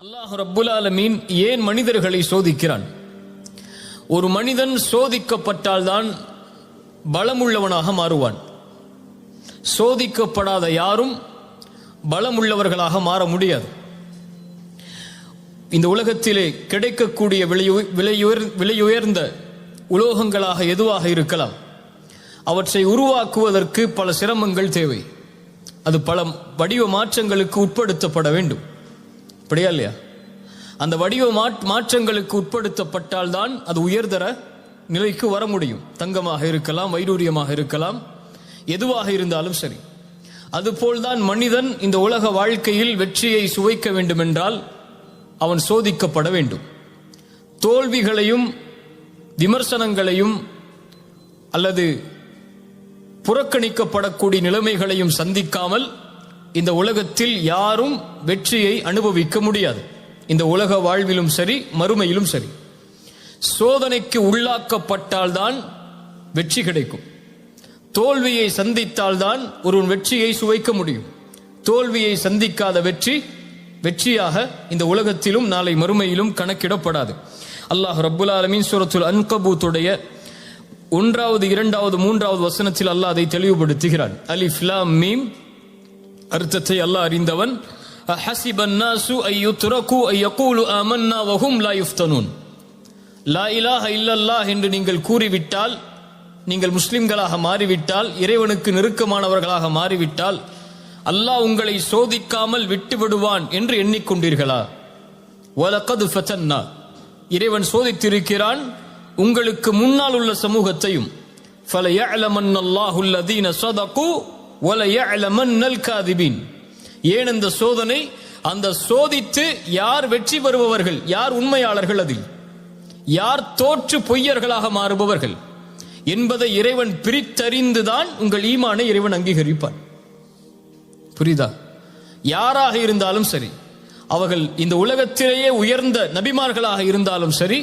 அல்லாஹ் ரப்புல் ஆலமீன் ஏன் மனிதர்களை சோதிக்கிறான்? ஒரு மனிதன் சோதிக்கப்பட்டால்தான் பலமுள்ளவனாக மாறுவான். சோதிக்கப்படாத யாரும் பலமுள்ளவர்களாக மாற முடியாது. இந்த உலகத்திலே கிடைக்கக்கூடிய விலையுயர்ந்த உலோகங்களாக எதுவாக இருக்கலாம், அவற்றை உருவாக்குவதற்கு பல சிரமங்கள் தேவை. அது பல வடிவ மாற்றங்களுக்கு உட்படுத்தப்பட வேண்டும். அப்படியா இல்லையா? அந்த வடிவ மாற்றங்களுக்கு உட்படுத்தப்பட்டால் தான் அது உயர்தர நிலைக்கு வர முடியும். தங்கமாக இருக்கலாம், வைடூரியமாக இருக்கலாம், எதுவாக இருந்தாலும் சரி. அதுபோல்தான் மனிதன் இந்த உலக வாழ்க்கையில் வெற்றியை சுவைக்க வேண்டுமென்றால் அவன் சோதிக்கப்பட வேண்டும். தோல்விகளையும் விமர்சனங்களையும் அல்லது புறக்கணிக்கப்படக்கூடிய நிலைமைகளையும் சந்திக்காமல் இந்த உலகத்தில் யாரும் வெற்றியை அனுபவிக்க முடியாது. இந்த உலக வாழ்விலும் சரி, மறுமையிலும் சரி. சோதனைக்கு உள்ளாக்கப்பட்டால்தான் வெற்றி கிடைக்கும். தோல்வியை சந்தித்தால்தான் ஒரு வெற்றியை சுவைக்க முடியும். தோல்வியை சந்திக்காத வெற்றியாக இந்த உலகத்திலும் நாளை மறுமையிலும் கணக்கிடப்படாது. அல்லாஹ் ரப்புல் ஆலமீன் சூரத்துல் அன்கபூத்துடைய 1வது 2வது 3வது வசனத்தில் அல்லாஹ் அதை தெளிவுபடுத்துகிறான். அலிஃப் லாம் மீம் அர்த்தத்தை அல்லாஹ் அறிந்தவன். ஹஸிபன் நாசு அய்யுத்ரகு அய்யகூலு ஆமன்னா வஹும் லா யுஃப்தனூன். லா இலாஹ இல்லல்லாஹ் என்று நீங்கள் கூறிவிட்டால், நீங்கள் முஸ்லிம்களாக மாறிவிட்டால், இறைவனுக்கு நெருக்கமானவர்களாக மாறிவிட்டால் அல்லாஹ் உங்களை சோதிக்காமல் விட்டு விடுவான் என்று எண்ணிக்கொண்டீர்களா? வலகத் ஃபதன்னா, இறைவன் சோதித்திருக்கிறான் உங்களுக்கு முன்னால் உள்ள சமூகத்தையும். ஃபலயஅலமன்னல்லாஹு அல்லதீன ஸதகு வலயஅலமன்னல் காதிபீன். ஏன் இந்த சோதனை? அந்த சோதித்து யார் வெற்றி பெறுபவர்கள், யார் உண்மையாளர்கள், அதில் யார் தோற்று பொய்யர்களாக மாறுபவர்கள் என்பதை இறைவன் பிரித்தறிந்துதான் உங்கள் ஈமானை இறைவன் அங்கீகரிப்பான். புரியுதா? யாராக இருந்தாலும் சரி, அவர்கள் இந்த உலகத்திலேயே உயர்ந்த நபிமார்களாக இருந்தாலும் சரி,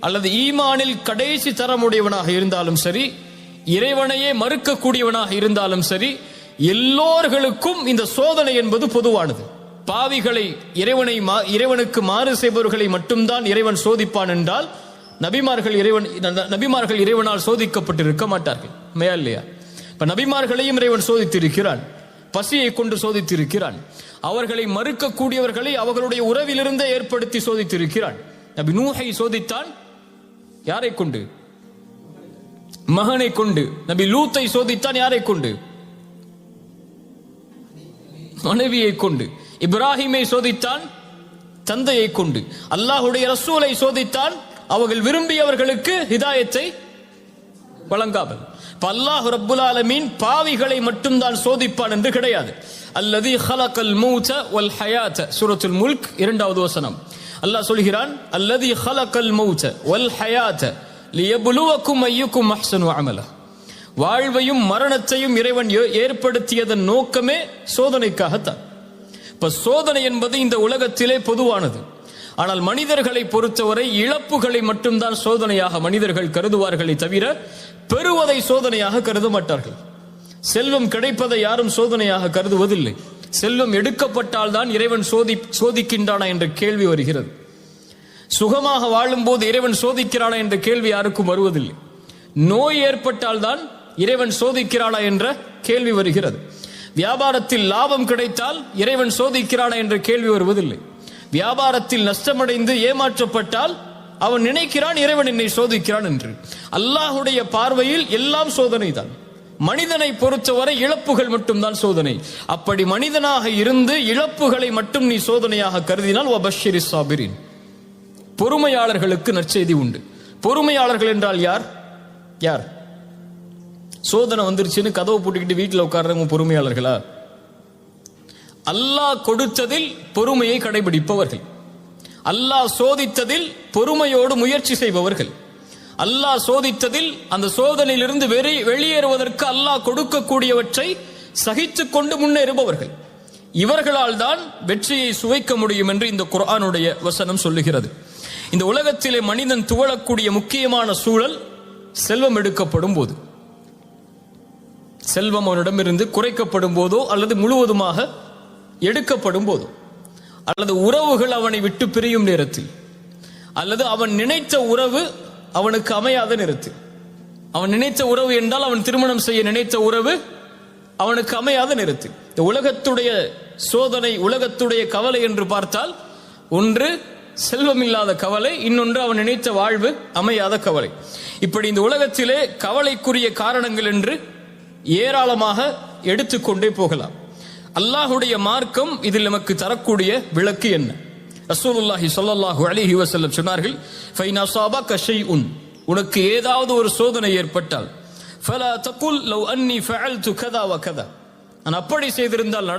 அல்லது ஈமானில் கடைசி தரமுடையவனாக இருந்தாலும் சரி, இறைவனையே மறுக்கக்கூடியவனாக இருந்தாலும் சரி, எல்லோர்களுக்கும் இந்த சோதனை என்பது பொதுவானது. பாவிகளை, இறைவனுக்கு மாறு செய்பவர்களை மட்டும்தான் இறைவன் சோதிப்பான் என்றால் நபிமார்கள் இறைவனால் சோதிக்கப்பட்டிருக்க மாட்டார்கள். மேயா இல்லையா? இப்ப நபிமார்களையும் இறைவன் சோதித்திருக்கிறான், பசியை கொண்டு சோதித்திருக்கிறான், அவர்களை மறுக்கக்கூடியவர்களை அவர்களுடைய உறவிலிருந்தே ஏற்படுத்தி சோதித்திருக்கிறான். நபி நூஹை சோதித்தான், யாரை கொண்டு? மகனை கொண்டு. நபி லூத்தை சோதித்தான், யாரை கொண்டு? மனைவியை கொண்டு. இப்ராஹிமை சோதித்தான், தந்தையை கொண்டு. அல்லாஹுடைய ரசூலை சோதித்தான், அவர்கள் விரும்பியவர்களுக்கு ஹிதாயத்தை வழங்காமல். அல்லாஹ் ரப்புல் ஆலமீன் பாவிகளை மட்டும்தான் சோதிப்பான் என்று கிடையாது. அல்லதி ஹலகல் மௌத வல் ஹயாத, சூரத்துல் முல்க் 2வது வசனம். அல்லாஹ் சொல்கிறான், அல்லதி ஹலகல் மௌத வல் ஹயாத லியப்லுவக்கும் அய்யுக்கும் அஹ்ஸனு அமலா. வாழ்வையும் மரணத்தையும் இறைவன் ஏற்படுத்தியதன் நோக்கமே சோதனைக்காகத்தான். இப்ப சோதனை என்பது இந்த உலகத்திலே பொதுவானது. ஆனால் மனிதர்களை பொறுத்தவரை இழப்புகளை மட்டும்தான் சோதனையாக மனிதர்கள் கருதுவார்களே தவிர பெறுவதை சோதனையாக கருத மாட்டார்கள். செல்வம் கிடைப்பதை யாரும் சோதனையாக கருதுவதில்லை. செல்வம் எடுக்கப்பட்டால் தான் இறைவன் சோதிக்கின்றானா என்ற கேள்வி வருகிறது. சுகமாக வாழும் போது இறைவன் சோதிக்கிறானா என்ற கேள்வி யாருக்கும் வருவதில்லை. நோய் ஏற்பட்டால் தான் இறைவன் சோதிக்கிறானா என்ற கேள்வி வருகிறது. வியாபாரத்தில் லாபம் கிடைத்தால் இறைவன் சோதிக்கிறானா என்ற கேள்வி வருவதில்லை. வியாபாரத்தில் நஷ்டமடைந்து ஏமாற்றப்பட்டால் அவன் நினைக்கிறான் இறைவன் என்னை சோதிக்கிறான் என்று. அல்லாஹுடைய பார்வையில் எல்லாம் சோதனை தான். மனிதனை பொறுத்தவரை இழப்புகள் மட்டும்தான் சோதனை. அப்படி மனிதனாக இருந்து இழப்புகளை மட்டும் நீ சோதனையாக கருதினால் வபஷ்ஷிரிஸ் சாபிரின், பொறுமையாளர்களுக்கு நற்செய்தி உண்டு. பொறுமையாளர்கள் என்றால் யார்? யார்? சோதனை வந்துருச்சுன்னு கதவை போட்டுக்கிட்டு வீட்டில் உட்கார்றவங்க பொறுமையாளர்களா? அல்லாஹ் கொடுத்ததில் பொறுமையை கடைபிடிப்பவர்கள், அல்லாஹ் சோதித்ததில் பொறுமையோடு முயற்சி செய்பவர்கள், அல்லாஹ் சோதித்ததில் அந்த சோதனையிலிருந்து வெளியேறுவதற்கு அல்லாஹ் கொடுக்கக்கூடியவற்றை சகித்துக் கொண்டு முன்னேறுபவர்கள், இவர்களால் தான் வெற்றியை சுவைக்க முடியும் என்று இந்த குர்ஆனுடைய வசனம் சொல்லுகிறது. இந்த உலகத்திலே மனிதன் துவளக்கூடிய முக்கியமான சூழல் செல்வம் எடுக்கப்படும் போது, செல்வம் அவனிடமிருந்து குறைக்கப்படும் போதோ அல்லது முழுவதுமாக எடுக்கப்படும் போதோ, அல்லது உறவுகள் அவனை விட்டு பிரியும் நேரத்தில், அல்லது அவன் நினைத்த உறவு அவனுக்கு அமையாத நேரத்தில். அவன் நினைத்த உறவு என்றால் அவன் திருமணம் செய்ய நினைத்த உறவு அவனுக்கு அமையாத நேரத்தில். இந்த உலகத்துடைய சோதனை, உலகத்துடைய கவலை என்று பார்த்தால், ஒன்று செல்வம் இல்லாத கவலை, இன்னொன்று அவன் நினைத்த வாழ்வு அமையாத கவலை. இப்படி இந்த உலகத்திலே கவலைக்குரிய காரணங்கள் என்று ஏராளமாக எடுத்துக்கொண்டே போகலாம். அல்லாஹுடைய மார்க்கம் இதில் நமக்கு தரக்கூடிய விளக்கு என்ன? ரசூலுல்லாஹி ஸல்லல்லாஹு அலைஹி வஸல்லம் சொன்னார்கள், ஃபைன் அஸாபக ஷைஉன், உனக்கு ஏதாவது ஒரு சோதனை ஏற்பட்டால், ஃபலா தகுல் லவ் அன்னி ஃபஅல்து கதா வ கதா, நான் அப்படி செய்திருந்தால்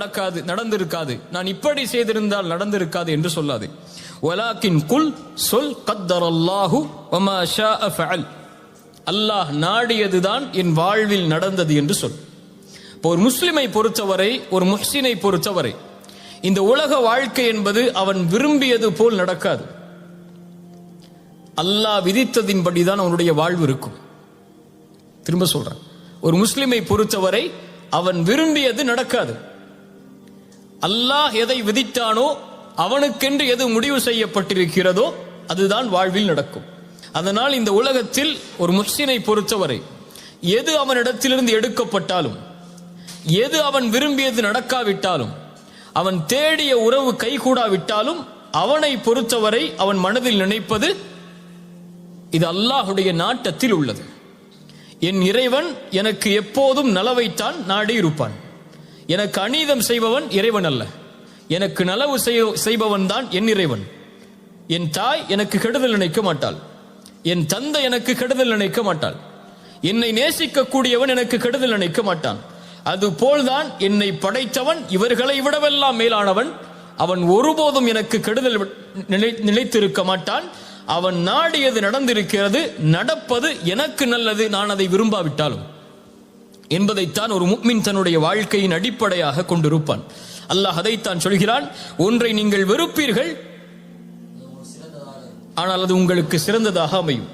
நடந்திருக்காது, நான் இப்படி செய்திருந்தால் நடந்திருக்காது என்று சொல்லாது. வலாக்கின் குல், சொல் கத்தரல்லாஹு வமா ஷாஅ ஃபஅல், அல்லாஹ் நாடியதுதான் என் வாழ்வில் நடந்தது என்று சொல். ஒரு முஸ்லிமை பொறுத்தவரை, ஒரு முஹ்சினை பொறுத்தவரை, இந்த உலக வாழ்க்கை என்பது அவன் விரும்பியது போல் நடக்காது. அல்லாஹ் விதித்ததின்படிதான் அவனுடைய வாழ்வு இருக்கும். திரும்ப சொல்றேன், ஒரு முஸ்லிமை பொறுத்தவரை அவன் விரும்பியது நடக்காது. அல்லாஹ் எதை விதித்தானோ, அவனுக்கென்று எது முடிவு செய்யப்பட்டிருக்கிறதோ அதுதான் வாழ்வில் நடக்கும். அதனால் இந்த உலகத்தில் ஒரு முஹ்சினை பொறுத்தவரை எது அவனிடத்திலிருந்து எடுக்கப்பட்டாலும், எது அவன் விரும்பியது நடக்காவிட்டாலும், அவன் தேடிய உறவு கைகூடாவிட்டாலும், அவனை பொறுத்தவரை அவன் மனதில் நினைப்பது, இது அல்லாஹுடைய நாட்டத்தில் உள்ளது. என் இறைவன் எனக்கு எப்போதும் நலவைத்தான் நாடி இருப்பான். எனக்கு அநீதம் செய்பவன் இறைவன் அல்ல, எனக்கு நலவு செய்பவன் தான் என் இறைவன். என் தாய் எனக்கு கெடுதல் நினைக்க மாட்டாள், என் தந்தை எனக்கு கெடுதல் நினைக்க மாட்டாள், என்னை நேசிக்கக்கூடியவன் எனக்கு கெடுதல் நினைக்க மாட்டான். அதுபோல்தான் என்னை படைத்தவன் இவர்களை விடவெல்லாம் மேலானவன், அவன் ஒருபோதும் எனக்கு கெடுதல் நிலைத்திருக்க மாட்டான். அவன் நாடியது நடந்திருக்கிறது, நடப்பது எனக்கு நல்லது, நான் அதை விரும்பாவிட்டாலும் என்பதைத்தான் ஒரு முஃமின் தன்னுடைய வாழ்க்கையின் அடிப்படையாக கொண்டிருப்பான். அல்லாஹ் அதைத்தான் சொல்கிறான், ஒன்றை நீங்கள் வெறுப்பீர்கள், ஆனால் அது உங்களுக்கு சிறந்ததாக அமையும்.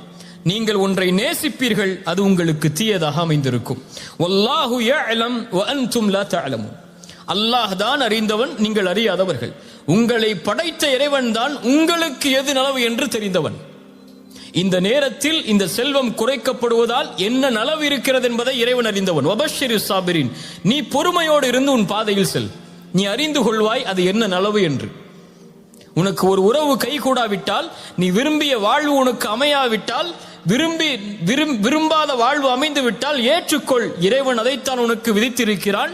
நீங்கள் ஒன்றை நேசிப்பீர்கள், அது உங்களுக்கு தீயதாக அமைந்திருக்கும். வல்லாஹு யஅலம் வ அன்தும் லா தஅலமூன், அல்லாஹ் தான் அறிந்தவன், நீங்கள் அறியாதவர்கள். உங்களை படைத்த இறைவன் தான் உங்களுக்கு எது நலவு என்று தெரிந்தவன். இந்த நேரத்தில் இந்த செல்வம் குறைக்கப்படுவதால் என்ன நலவு இருக்கிறது என்பதை இறைவன் அறிந்தவன். வபஷ்ஷிரிஸ் சாபிரின், நீ பொறுமையோடு இருந்து உன் பாதையில் செல், நீ அறிந்து கொள்வாய் அது என்ன நலவு என்று. உனக்கு ஒரு உறவு கைகூடாவிட்டால், நீ விரும்பிய வாழ்வு உனக்கு அமையாவிட்டால், விரும்பாத வாழ்வு அமைந்து விட்டால் ஏற்றுக்கொள், இறைவன் அதைத்தான் உனக்கு விதித்திருக்கிறான்.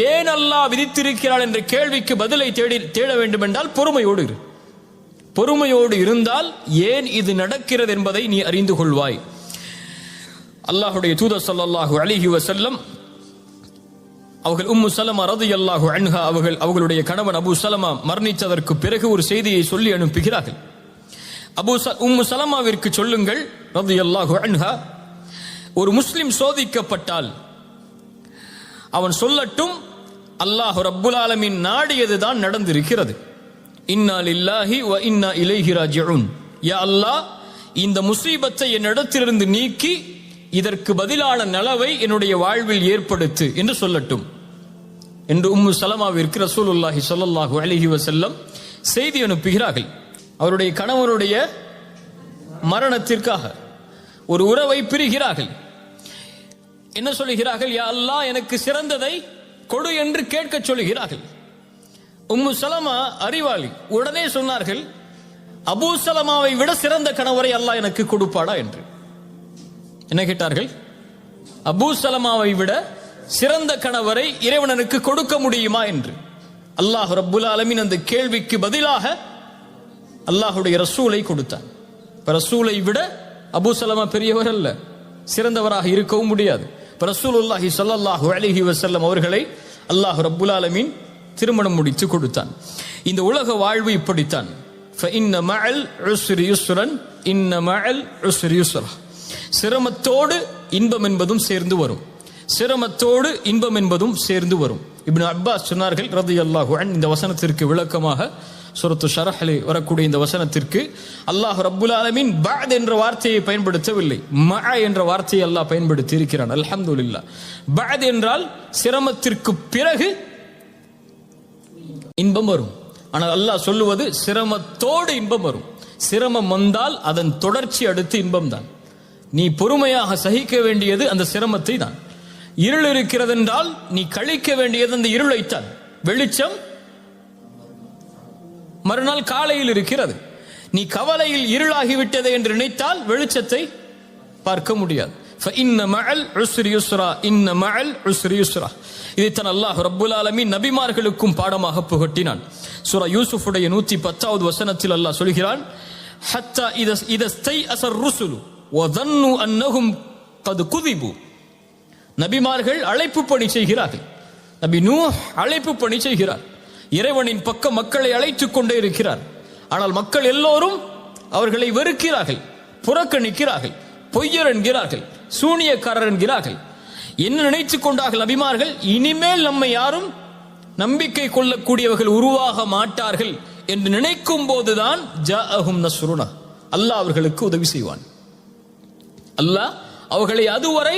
ஏன் அல்லாஹ் விதித்திருக்கிறான் என்ற கேள்விக்கு பதிலை தேட வேண்டும் என்றால் பொறுமையோடு இரு. பொறுமையோடு இருந்தால் ஏன் இது நடக்கிறது என்பதை நீ அறிந்து கொள்வாய். அல்லாஹுடைய தூதர் ஸல்லல்லாஹு அலைஹி வஸல்லம் அவர்கள் உம்மு சலமா ரலியல்லாஹு அன்ஹா அவர்களுடைய கணவன் அபூ சலமா மரணித்ததற்கு பிறகு ஒரு செய்தியை சொல்லி அனுப்புகிறார்கள். உம்மு சலமாவிற்கு சொல்லுங்கள் ரலியல்லாஹு அன்ஹா, ஒரு முஸ்லிம் சோதிக்கப்பட்டால் அவன் சொல்லட்டும், அல்லாஹ் ரப்புல் ஆலமீன் நாடியதுதான் நடந்திருக்கிறது. இன்னா லில்லாஹி வ இன்னா இலைஹி ராஜிஊன், யா அல்லாஹ் இந்த முசீபத்தை என்னிடத்திலிருந்து நீக்கி இதற்கு பதிலான நலவை என்னுடைய வாழ்வில் ஏற்படுத்து என்று சொல்லட்டும் என்று உம்மு சலமாவிற்கு ரசூலுல்லாஹி ஸல்லல்லாஹு அலைஹி வஸல்லம் செய்தி அனுப்புகிறார்கள். அவருடைய கணவனுடைய மரணத்திற்காக ஒரு உறவை பிரிகிறார்கள். என்ன சொல்லுகிறார்கள்? யா அல்லாஹ் எனக்கு சிறந்ததை கொடு என்று கேட்க சொல்லுகிறார்கள். உம்மு சலமா அறிவாளி, உடனே சொன்னார்கள், அபூ சலமாவை விட சிறந்த கணவரை அல்லாஹ் எனக்கு கொடுப்பாடா என்று. என்ன கேட்டார்கள்? அபூ சலமாவை விட சிறந்த கணவரை இறைவனுக்கு கொடுக்க முடியுமா என்று. அல்லாஹ் ரப்புல் ஆலமீன் அந்த கேள்விக்கு பதிலாக அல்லாஹுடைய ரசூலை கொடுத்தான். ரசூலை விட அபூ சலமா பெரியவர் அல்ல, சிறந்தவராக இருக்கவும் முடியாது. ரசூலுல்லாஹி ஸல்லல்லாஹு அலைஹி வஸல்லம் அவர்களை அல்லாஹ் ரப்புல் ஆலமீன் திருமணம் முடித்து கொடுத்தான். இந்த உலக வாழ்வு இப்படித்தான். فإن مع العسر يسرا إن مع العسر يسرا, சிரமத்தோடு இன்பம் என்பதும் சேர்ந்து வரும், சிரமத்தோடு இன்பம் என்பதும் சேர்ந்து வரும். இப்னு அப்பாஸ் சொன்னார்கள் ரலியல்லாஹு அன்ஹு, இந்த வசனத்திற்கு விளக்கமாக சூரத்து ஷரஹ்லே வரக்கூடிய இந்த வசனத்திற்கு அல்லாஹ் ரப்புல் ஆலமீன் பஅத் என்ற வார்த்தையை பயன்படுத்தவில்லை, மஅ என்ற வார்த்தையை அல்லாஹ் பயன்படுத்தி இருக்கிறான். அல்ஹம்துலில்லாஹ். பஅத் என்றால் சிரமத்திற்கு பிறகு இன்பம் வரும். ஆனால் அல்லாஹ் சொல்லுவது சிரமத்தோடு இன்பம் வரும். சிரமம் வந்தால் அதன் தொடர்ச்சி அடுத்து இன்பம் தான். நீ பொறுமையாக சகிக்க வேண்டியது அந்த சிரமத்தை தான். இருள் இருக்கிறது என்றால் நீ கழிக்க வேண்டியது அந்த இருளைத்தான். வெளிச்சம் மறுநாள் காலையில் இருக்கிறது. நீ கவலையில் இருளாகிவிட்டது என்று நினைத்தால் வெளிச்சத்தை பார்க்க முடியாது. இதைத்தான் அல்லாஹ் ரப்புல் ஆலமீன் நபிமார்களுக்கும் பாடமாக புகட்டினான். சூரா யூசுஃபுடைய 110வது வசனத்தில் அல்லாஹ் சொல்கிறான், ஹத்தா இதஸ்தைஅஸர் ருசுலு வதன்னு அன்னஹும் கத் குதிபு. நபிமார்கள் அழைப்பு பணி செய்கிறார்கள். நபி நூஹ் அழைப்பு பணி செய்கிறார். இறைவனின் பக்கம் மக்களை அழைத்துக் கொண்டே இருக்கிறார். ஆனால் மக்கள் எல்லோரும் அவர்களை வெறுக்கிறார்கள், புறக்கணிக்கிறார்கள், பொய்யர் என்கிறார்கள், சூனியக்காரர் என்கிறார்கள். என்ன நினைத்துக் கொண்டார்கள் நபிமார்கள்? இனிமேல் நம்மை யாரும் நம்பிக்கை கொள்ளக்கூடியவர்கள் உருவாக மாட்டார்கள் என்று நினைக்கும் போதுதான் ஜாஅஹும் நஸ்ருனா, அல்லாஹ் அவர்களுக்கு உதவி செய்வான். அல்லாஹ் அவர்களை அதுவரை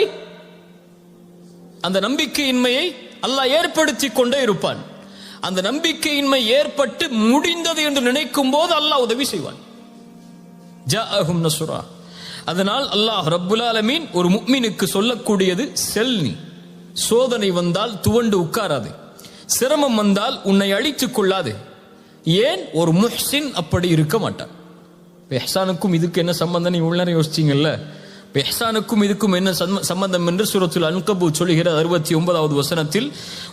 அந்த நம்பிக்கையின்மையை அல்லாஹ் ஏற்படுத்தி கொண்டே இருப்பான். அந்த நம்பிக்கையின்மை ஏற்பட்டு முடிந்தது என்று நினைக்கும் போது அல்லாஹ் உதவி செய்வான். ஜாஅஹும் நஸ்ருனா. அதனால் அல்லாஹ் ரப்புல் ஆலமீன் ஒரு முஃமினுக்கு சொல்லக்கூடியது, செல்னி சோதனை வந்தால் துவண்டு உட்காராது, சிரமம் வந்தால் உன்னை அழித்துக் கொள்ளாது. ஏன்? ஒரு முஹ்சின் அப்படி இருக்க மாட்டான். இஹ்சானுக்கும் இதுக்கு என்ன சம்பந்தம்? நீ உள்ள யோசிச்சீங்கல்ல, இஹ்சானுக்கும் இதுக்கும் என்ன சம்பந்தம் என்று சூரத்துல் அன்கபூத் சொல்லுகிற 69வது வசனத்தில்,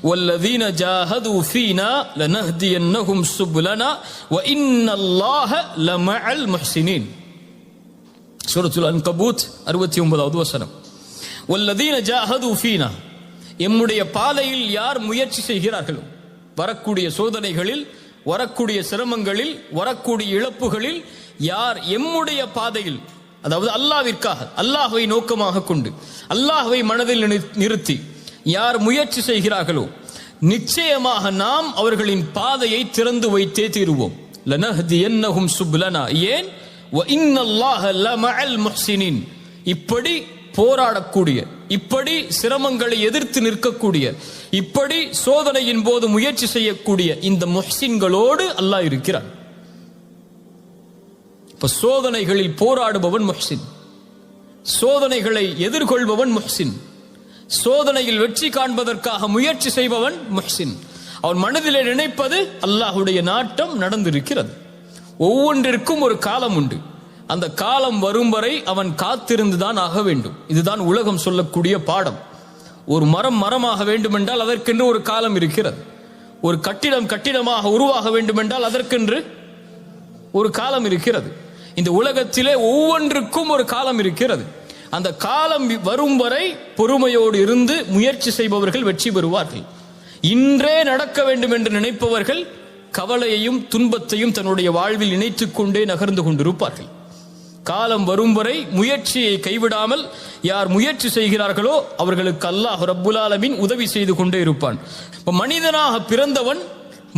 வல்லதீன ஜாஹது ஃபீனா லனஹ்தியன்னஹும் சுபுலனா வ இன்னல்லாஹ லமஅல் முஹ்சினீன். சூரத்துல் அன்கபூத் 69வது வசனம். வல்லதீன ஜாஹது ஃபீனா, எம்முடைய பாதையில் யார் முயற்சி செய்கிறார்களோ, வரக்கூடிய சோதனைகளில், வரக்கூடிய சிரமங்களில், வரக்கூடிய இழப்புகளில் யார் எம்முடைய பாதையில், அதாவது அல்லாஹ்விற்காக, அல்லாஹ்வை நோக்கமாக கொண்டு, அல்லாஹ்வை மனதில் நிறுத்தி யார் முயற்சி செய்கிறார்களோ, நிச்சயமாக நாம் அவர்களின் பாதையை திறந்து வைத்தே தீருவோம். லனஹ்தியன்னஹும் சுபுலனா. ஏன்? வ இன்னல்லாஹ லமஅல் முஹ்சினீன். இப்படி போராடக்கூடிய, இப்படி சிரமங்களை எதிர்த்து நிற்கக்கூடிய, இப்படி சோதனையின் போது முயற்சி செய்யக்கூடிய இந்த முஹ்சின்களோடு அல்லாஹ் இருக்கிறான். இப்ப சோதனைகளில் போராடுபவன் முஹ்சின், சோதனைகளை எதிர்கொள்பவன் முஹ்சின், சோதனையில் வெற்றி காண்பதற்காக முயற்சி செய்பவன் முஹ்சின். அவன் மனதிலே நினைப்பது அல்லாஹ்வுடைய நாட்டம் நடந்திருக்கிறது. ஒவ்வொன்றிற்கும் ஒரு காலம் உண்டு. அந்த காலம் வரும் வரை அவன் காத்திருந்துதான் ஆக வேண்டும். இதுதான் உலகம் சொல்லக்கூடிய பாடம். ஒரு மரம் மரமாக வேண்டுமென்றால் அதற்கென்று ஒரு காலம் இருக்கிறது. ஒரு கட்டிடம் கட்டிடமாக உருவாக வேண்டுமென்றால் அதற்கென்று ஒரு காலம் இருக்கிறது. இந்த உலகத்திலே ஒவ்வொன்றுக்கும் ஒரு காலம் இருக்கிறது. அந்த காலம் வரும் வரை பொறுமையோடு இருந்து முயற்சி செய்பவர்கள் வெற்றி பெறுவார்கள். இன்றே நடக்க வேண்டும் என்று நினைப்பவர்கள் கவலையையும் துன்பத்தையும் தன்னுடைய வாழ்வில் இணைத்துக் கொண்டே நகர்ந்து கொண்டிருப்பார்கள். காலம் வரும் வரை முயற்சியை கைவிடாமல் யார் முயற்சி செய்கிறார்களோ அவர்களுக்கு அல்லாஹ் ரப்புல் ஆலமீன் உதவி செய்து கொண்டே இருப்பான். மனிதனாக பிறந்தவன்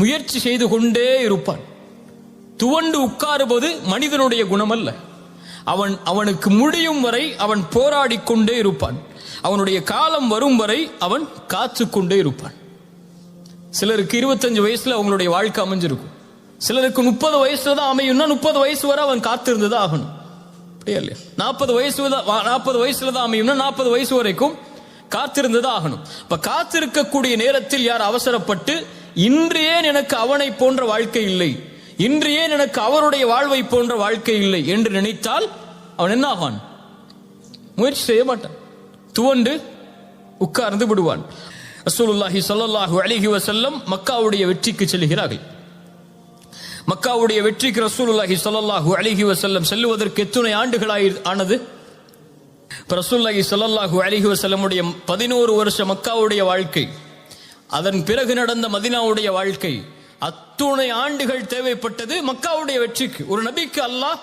முயற்சி செய்து கொண்டே இருப்பான். துவண்டு உட்காருவது மனிதனுடைய குணம் அல்ல. அவனுக்கு முடியும் வரை அவன் போராடி கொண்டே இருப்பான். அவனுடைய காலம் வரும் வரை அவன் காத்து கொண்டே இருப்பான். சிலருக்கு 25 வயசுல அவங்களுடைய வாழ்க்கை அமைஞ்சிருக்கும். சிலருக்கு 30 வயசுல தான் அமையும்னா 30 வயசு வரை அவன் காத்திருந்துதான் ஆகணும். அப்படியா இல்லையா? 40 வயசுல தான் அமையும்னா 40 வயசு வரைக்கும் காத்திருந்துதான் ஆகணும். இப்ப காத்திருக்கக்கூடிய நேரத்தில் யார் அவசரப்பட்டு இன்று ஏன் எனக்கு அவனை போன்ற வாழ்க்கை இல்லை, இன்று ஏன் எனக்கு அவருடைய வாழ்வை போன்ற வாழ்க்கை இல்லை என்று நினைத்தால் அவன் என்ன ஆவான்? முயற்சி செய்ய மாட்டான், துவண்டு உட்கார்ந்து விடுவான். ரசூலுல்லாஹி ஸல்லல்லாஹு அலைஹி வஸல்லம் மக்காவுடைய வெற்றிக்கு செல்கிறார்கள். மக்காவுடைய வெற்றிக்கு ரசூலுல்லாஹி ஸல்லல்லாஹு அலைஹி வஸல்லம் செல்லுவதற்கு எத்தனை ஆண்டுகளாய் ஆனது? ரசூலுல்லாஹி ஸல்லல்லாஹு அலைஹி வஸல்லமுடைய 11 வருஷ மக்காவுடைய வாழ்க்கை, அதன் பிறகு நடந்த மதீனாவுடைய வாழ்க்கை, அத்துணை ஆண்டுகள் தேவைப்பட்டது மக்காவுடைய வெற்றிக்கு. ஒரு நபிக்கு அல்லாஹ்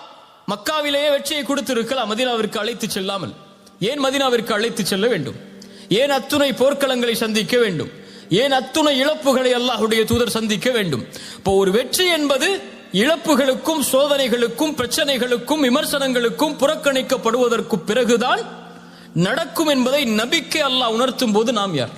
மக்காவிலேயே வெற்றியை கொடுத்திருக்கலாம், மதீனாவிற்கு அழைத்து செல்லாமல். ஏன் மதீனாவிற்கு அழைத்து செல்ல வேண்டும்? ஏன் அத்துணை போர்க்களங்களை சந்திக்க வேண்டும்? ஏன் அத்துணை இழப்புகளை அல்லாஹ்வுடைய தூதர் சந்திக்க வேண்டும்? இப்போ ஒரு வெற்றி என்பது இழப்புகளுக்கும் சோதனைகளுக்கும் பிரச்சனைகளுக்கும் விமர்சனங்களுக்கும் புறக்கணிக்கப்படுவதற்கு பிறகுதான் நடக்கும் என்பதை நபிக்கு அல்லாஹ் உணர்த்தும் போது நாம் யார்?